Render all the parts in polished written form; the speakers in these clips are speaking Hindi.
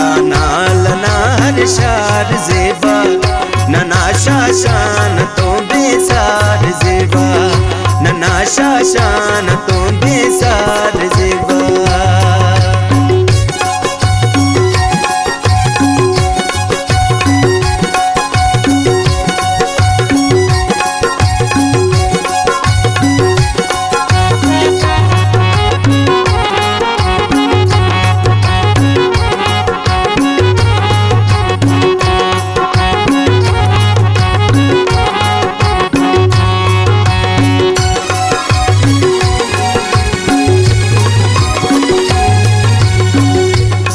दाना लना हर शार जेबा नना शाशान तो बेसार जेबा नना शाशान तो बेसार जेबा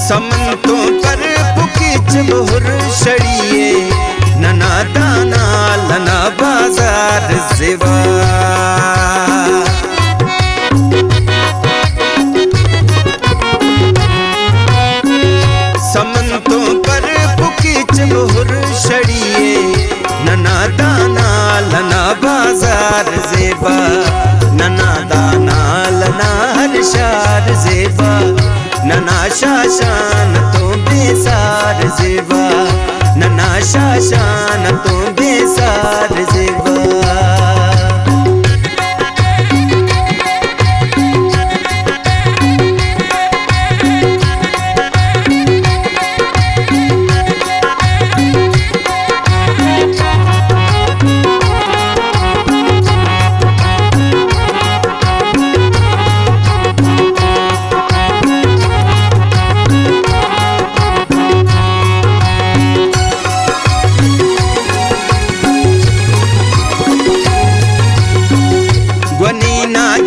समंतों पर पुकिच बहुर शड़िए नना दाना लना बाजार जेबा समंतों पर पुकिच बहुर शड़िए नना दाना लना बाजार जेबा नना दाना लना हर शार जेबा नना शाशान तो बेसार जेबा नना शाशान तो बेसार जेबा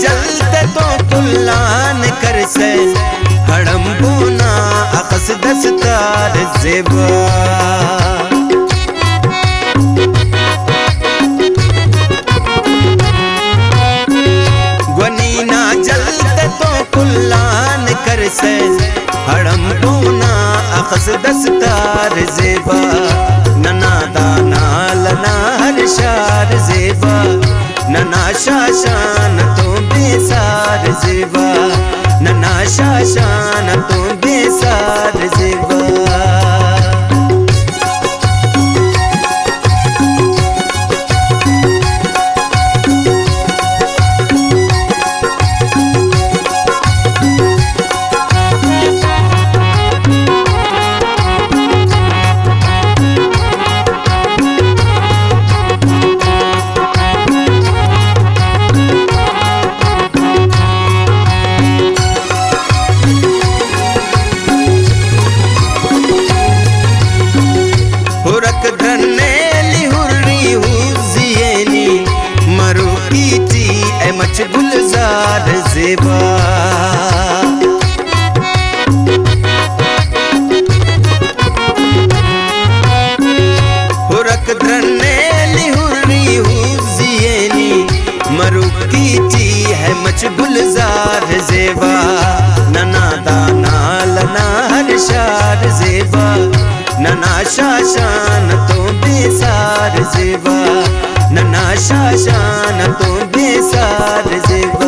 जलते तो कुल्लान कर से हड़म्बूना अखस दस्तार जेबा ग्वनीना जलते तो कुल्लान कर से हड़म्बूना अखस दस्तार जेबा नना दाना लना हर शार जेबा नना शाशान तो बेसार जेबा नना शाशान तो बेसार जेबा मच गुलजार जेबा हुरक धरने लिहुरी हुजियनी मरुकी ची है मच गुलजार जेबा नना दाना लना हर शार जेबा नना शाशान तो बेसार जेबा नना शाशान तो बेसार जेबा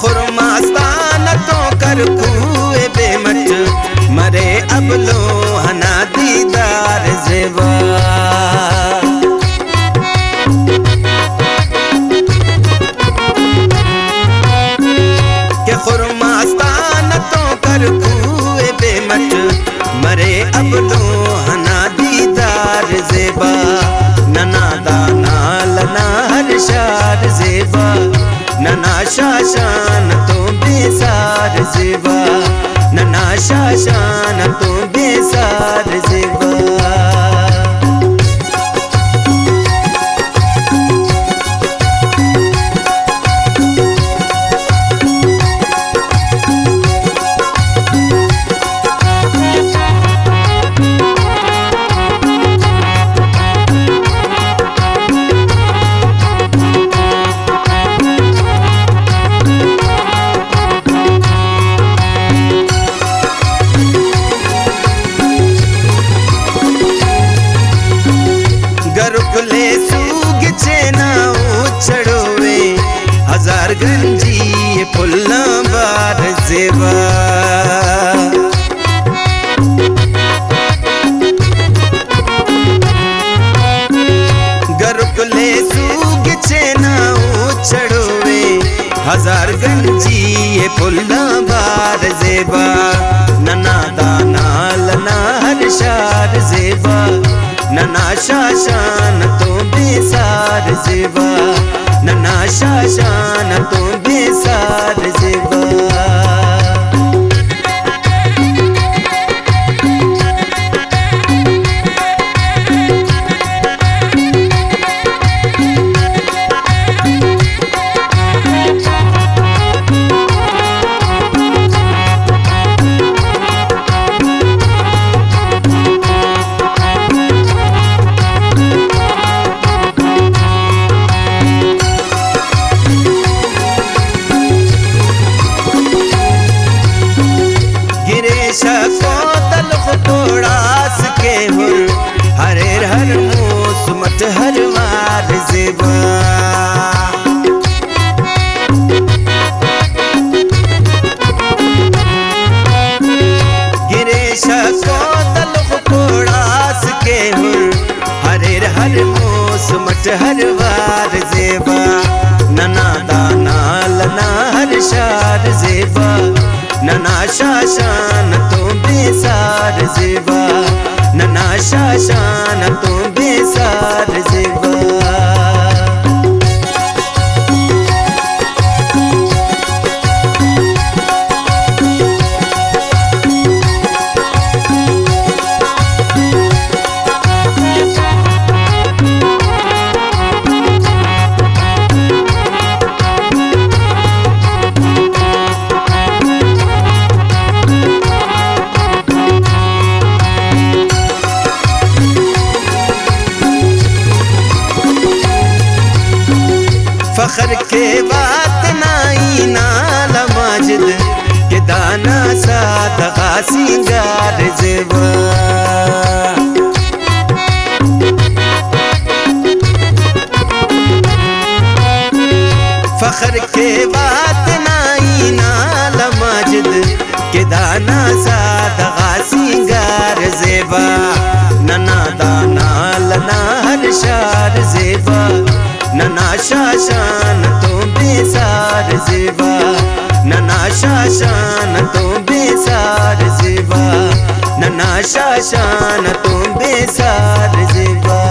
खुरमास्तान तो कर कुए बेमट मरे अब लो हना दीदार जेबा के खुरमास्तान तो कर कुए बेमट मरे अब लो हना दीदार जेबा नना दाना लना हर शार जेबा नना शाशान तो बेसार जेबा नना शाशान तो बेसार जेबा नना शाशान तो बेसार जेबा नना शाशान तो बेसार जेबा को तलख तोड़ास के हुर हरेर हर मौसमत हर वार जेबा गिरेश को तलख तोड़ास के हुर हरेर हर मौसमत हर वार जेबा नना दाना लना हर शार जेबा नना शाशान तो बेसार जेबा नना शाशान तो बेसार जेबा फखर के बात नाई नाल माजिद के दाना साथ सिंगार जेबा फखर के बात नाई नाल माजिद के दाना साथ सिंगार जेबा नना दाना लना हर शार जेबा नना शाशान तो बेसार जेबा नना शाशान तो बेसार जेबा नना शाशान तो बेसार जेबा।